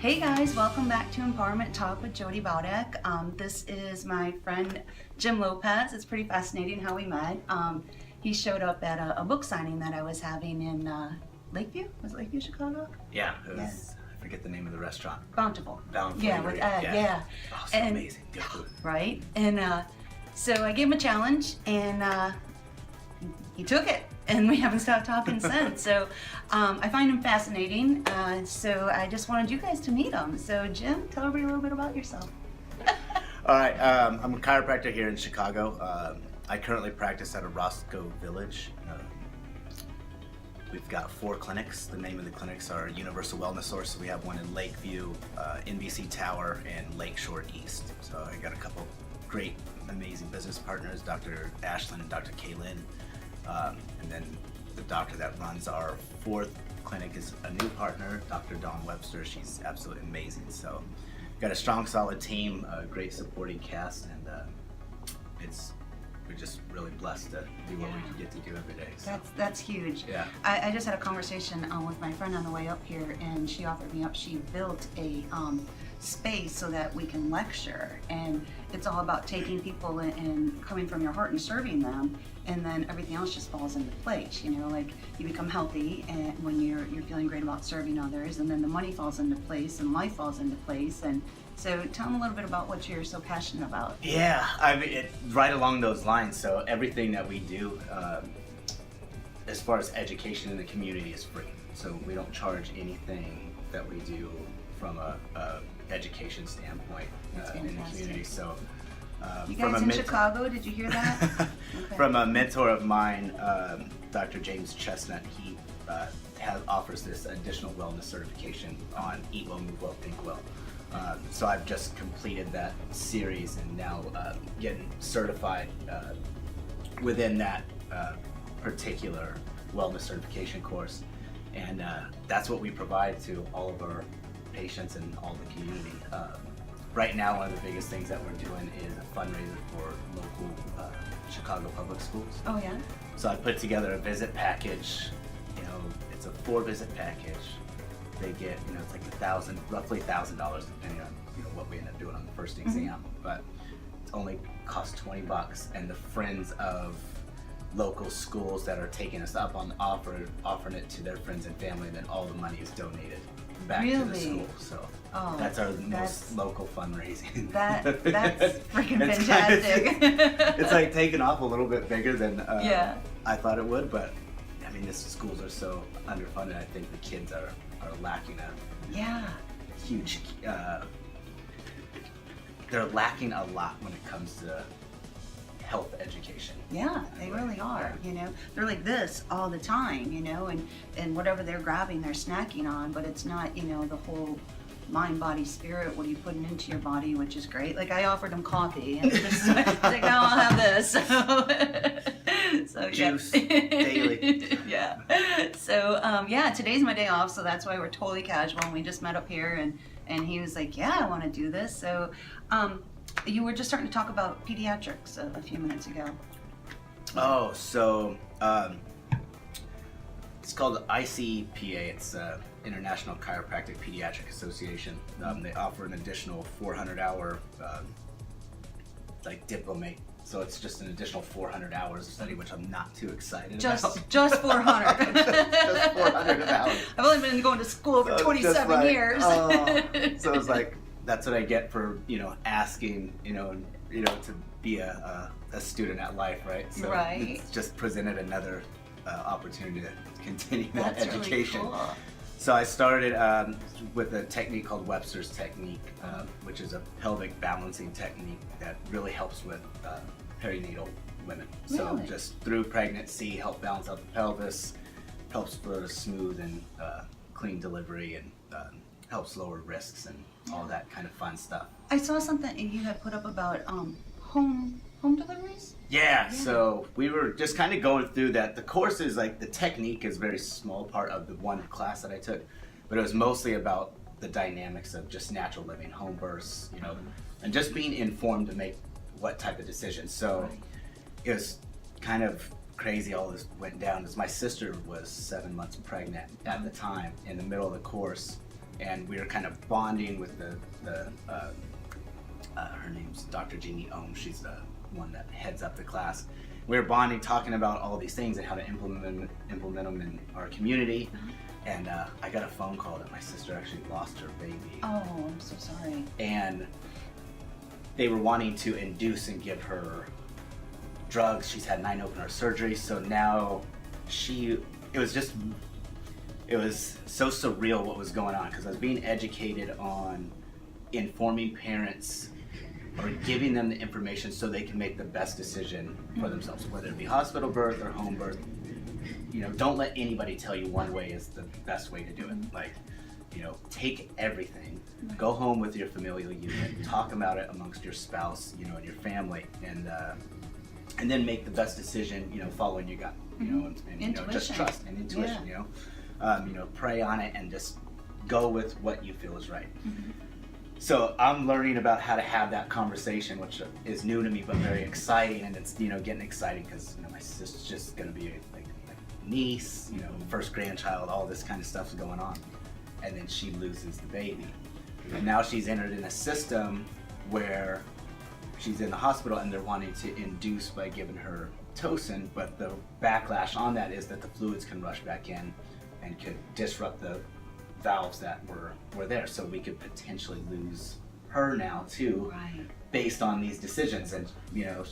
Hey guys, welcome back to Empowerment Talk with Jody Baudak. This is my friend Jim Lopez. It's pretty fascinating how we met. He showed up at a book signing that I was having in Lakeview. Was it Lakeview, Chicago? Yeah, it was, I forget the name of the restaurant. Bountiful. Bountiful. Yeah, with Ed, yeah. Oh, so amazing. Good food. Right? And so I gave him a challenge and he took it. And we haven't stopped talking since. So I find him fascinating. So I just wanted you guys to meet him. So Jim, tell everybody a little bit about yourself. All right, I'm a chiropractor here in Chicago. I currently practice at a Roscoe Village. We've got 4 clinics. The name of the clinics are Universal Wellness Source. So we have one in Lakeview, NBC Tower, and Lakeshore East. So I got a couple great, amazing business partners, Dr. Ashlyn and Dr. Kaylin. And then the doctor that runs our 4th clinic is a new partner, Dr. Dawn Webster. She's absolutely amazing. So got a strong, solid team, a great supporting cast, and we're just really blessed to do what we can get to do every day. So. That's huge. Yeah. I just had a conversation with my friend on the way up here, and she offered me up. She built a space so that we can lecture, and it's all about taking people and coming from your heart and serving them, and then everything else just falls into place. You know, like you become healthy, and when you're feeling great about serving others, and then the money falls into place, and life falls into place. And so tell them a little bit about what you're so passionate about. Yeah, I mean, right along those lines. So everything that we do, as far as education in the community, is free. So we don't charge anything that we do from a education standpoint in the community. So you guys in Chicago, did you hear that? Okay. From a mentor of mine, Dr. James Chestnut, he offers this additional wellness certification on Eat Well, Move Well, Think Well. So I've just completed that series and now getting certified within that particular wellness certification course. And that's what we provide to all of our patients and all the community. Right now, one of the biggest things that we're doing is a fundraiser for local Chicago public schools. Oh yeah? So I put together a visit package. You know, it's a 4-visit package. They get, you know, it's like roughly $1,000, depending on, you know, what we end up doing on the first exam. But it only costs $20, and the friends of local schools that are taking us up on the offer, offering it to their friends and family, and then all the money is donated back to the school. So that's our most local fundraising. That's freaking fantastic. It's like taking off a little bit bigger than I thought it would, but I mean, the schools are so underfunded. I think the kids are lacking a huge. They're lacking a lot when it comes to health education. Yeah, they really are. You know, they're like this all the time. You know, and whatever they're grabbing, they're snacking on. But it's not, you know, the whole mind, body, spirit. What are you putting into your body, which is great. Like I offered them coffee, and it's like, no, I'll have this. So juice daily. Yeah. So today's my day off, so that's why we're totally casual. And we just met up here, and he was like, yeah, I want to do this. So you were just starting to talk about pediatrics a few minutes ago. Oh, so it's called ICPA. It's International Chiropractic Pediatric Association. They offer an additional 400-hour diplomate. So it's just an additional 400 hours of study, which I'm not too excited about. Just 400. just 400 hours. I've only been going to school for 27 years. So it's like, that's what I get for, you know, asking, you know, to be a student at life, right? So it's just presented another opportunity to continue that education. Really cool. So I started with a technique called Webster's technique, which is a pelvic balancing technique that really helps with perinatal women. Really? So just through pregnancy, help balance out the pelvis, helps for a smooth and clean delivery, and helps lower risks and all that kind of fun stuff. I saw something you had put up about home deliveries? Yeah, so we were just kind of going through that. The course is like, the technique is a very small part of the one class that I took, but it was mostly about the dynamics of just natural living, home births, you know, and just being informed to make what type of decisions. So it was kind of crazy all this went down, because my sister was 7 months pregnant at the time, in the middle of the course. and we were kind of bonding with her name's Dr. Jeannie Ohm. She's the one that heads up the class. We were bonding, talking about all these things and how to implement them in our community. And I got a phone call that my sister actually lost her baby. Oh, I'm so sorry. And they were wanting to induce and give her drugs. She's had 9 open heart surgeries, so now it was so surreal what was going on, because I was being educated on informing parents or giving them the information so they can make the best decision for themselves, whether it be hospital birth or home birth. You know, don't let anybody tell you one way is the best way to do it. Like, you know, take everything, go home with your familial unit, talk about it amongst your spouse, you know, and your family, and then make the best decision, you know, following your gut, you know, and you know, just trust and intuition, you know, pray on it and just go with what you feel is right. So I'm learning about how to have that conversation, which is new to me but very exciting, and it's, you know, getting exciting because, you know, my sister's just gonna be like niece, you know, first grandchild, all this kind of stuff's going on, and then she loses the baby, and now she's entered in a system where she's in the hospital and they're wanting to induce by giving her Tocin, but the backlash on that is that the fluids can rush back in and could disrupt the valves that were there, so we could potentially lose her now too, based on these decisions. And you know,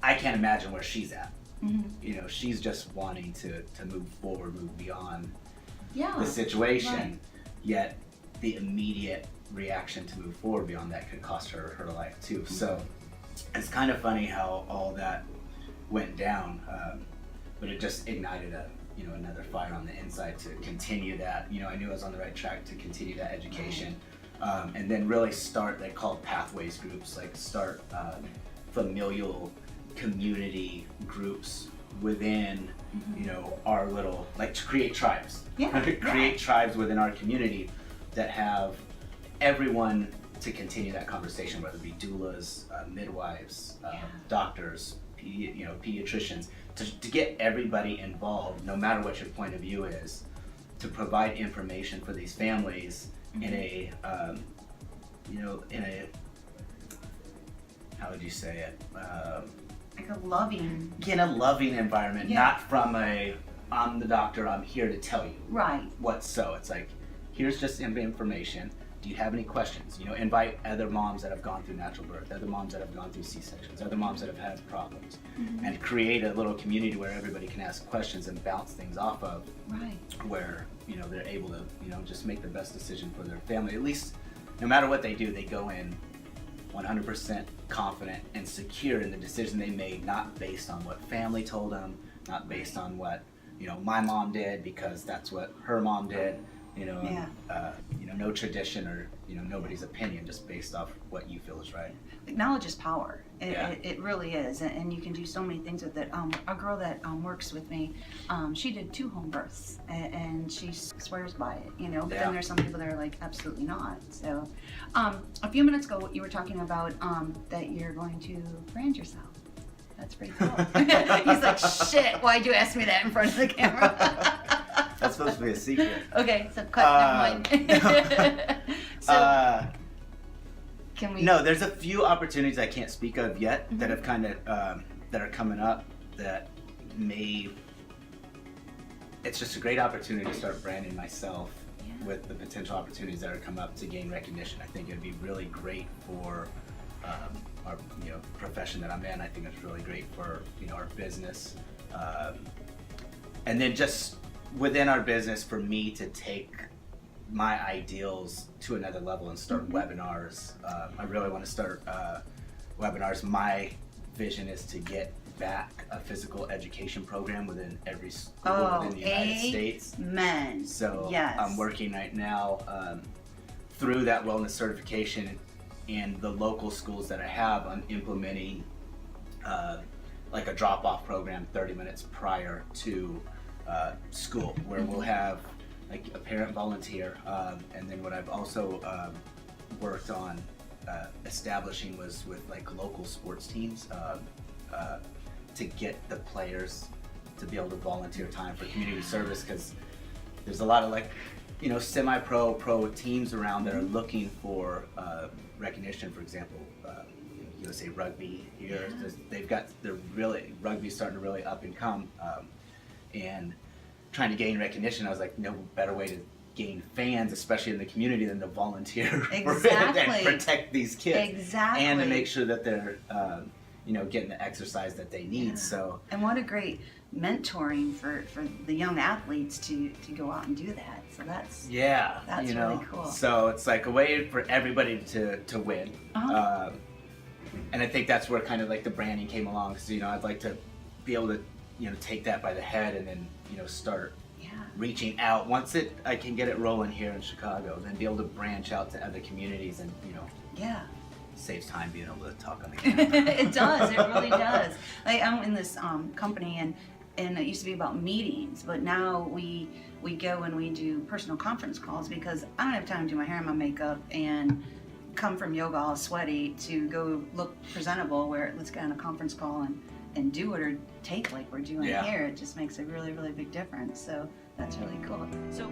I can't imagine where she's at. You know, she's just wanting to move forward, move beyond the situation, yet the immediate reaction to move forward beyond that could cost her her life too. So it's kind of funny how all that went down, but it just ignited another fire on the inside to continue that. You know, I knew I was on the right track to continue that education, and then really start, they call pathways groups, like start familial community groups within, you know, our little, like to create tribes. Create tribes within our community that have everyone to continue that conversation, whether it be doulas, midwives, doctors, pediatricians, to get everybody involved, no matter what your point of view is, to provide information for these families in a, how would you say it? Like a loving. In a loving environment, not from I'm the doctor, I'm here to tell you. It's like, here's just information. Do you have any questions? You know, invite other moms that have gone through natural birth, other moms that have gone through C-sections, other moms that have had problems, and create a little community where everybody can ask questions and bounce things off of, where, you know, they're able to, you know, just make the best decision for their family. At least, no matter what they do, they go in 100% confident and secure in the decision they made, not based on what family told them, not based on what, you know, my mom did because that's what her mom did. You know, no tradition or, you know, nobody's opinion, just based off what you feel is right. Like, knowledge is power. It really is, and you can do so many things with it. A girl that works with me, she did 2 home births, and she swears by it, you know, but then there's some people that are like, absolutely not. So, a few minutes ago, you were talking about that you're going to brand yourself. That's pretty cool. He's like, shit, why'd you ask me that in front of the camera? That's supposed to be a secret. Okay, so cut, never mind. So, can we? No, there's a few opportunities I can't speak of yet that have kind of, that are coming up that it's just a great opportunity to start branding myself with the potential opportunities that are coming up to gain recognition. I think it'd be really great for our, you know, profession that I'm in. I think it's really great for, you know, our business. And then just within our business, for me to take my ideals to another level and start webinars. I really want to start webinars. My vision is to get back a physical education program within every school within the United States. Amen. So I'm working right now through that wellness certification and the local schools that I have on implementing like a drop-off program 30 minutes prior to school, where we'll have like a parent volunteer, and then what I've also worked on establishing was with like local sports teams to get the players to be able to volunteer time for community service, because there's a lot of like semi-pro, pro teams around that are looking for recognition. For example, USA Rugby here, rugby's starting to really up and come, and trying to gain recognition. I was like, no better way to gain fans, especially in the community, than to volunteer Exactly. and protect these kids. Exactly. And to make sure that they're getting the exercise that they need. Yeah. So, and what a great mentoring for the young athletes to go out and do that. So that's really cool. So it's like a way for everybody to win. Uh-huh. And I think that's where kind of like the branding came along. So I'd like to be able to take that by the head and then start reaching out. Once I can get it rolling here in Chicago, then be able to branch out to other communities and saves time being able to talk on the camera. It does. It really does. Like, I'm in this company, and it used to be about meetings, but now we go and we do personal conference calls because I don't have time to do my hair and my makeup and come from yoga all sweaty to go look presentable. Where let's get on a conference call and do it, or take like we're doing here. It just makes a really, really big difference. So that's really cool. So.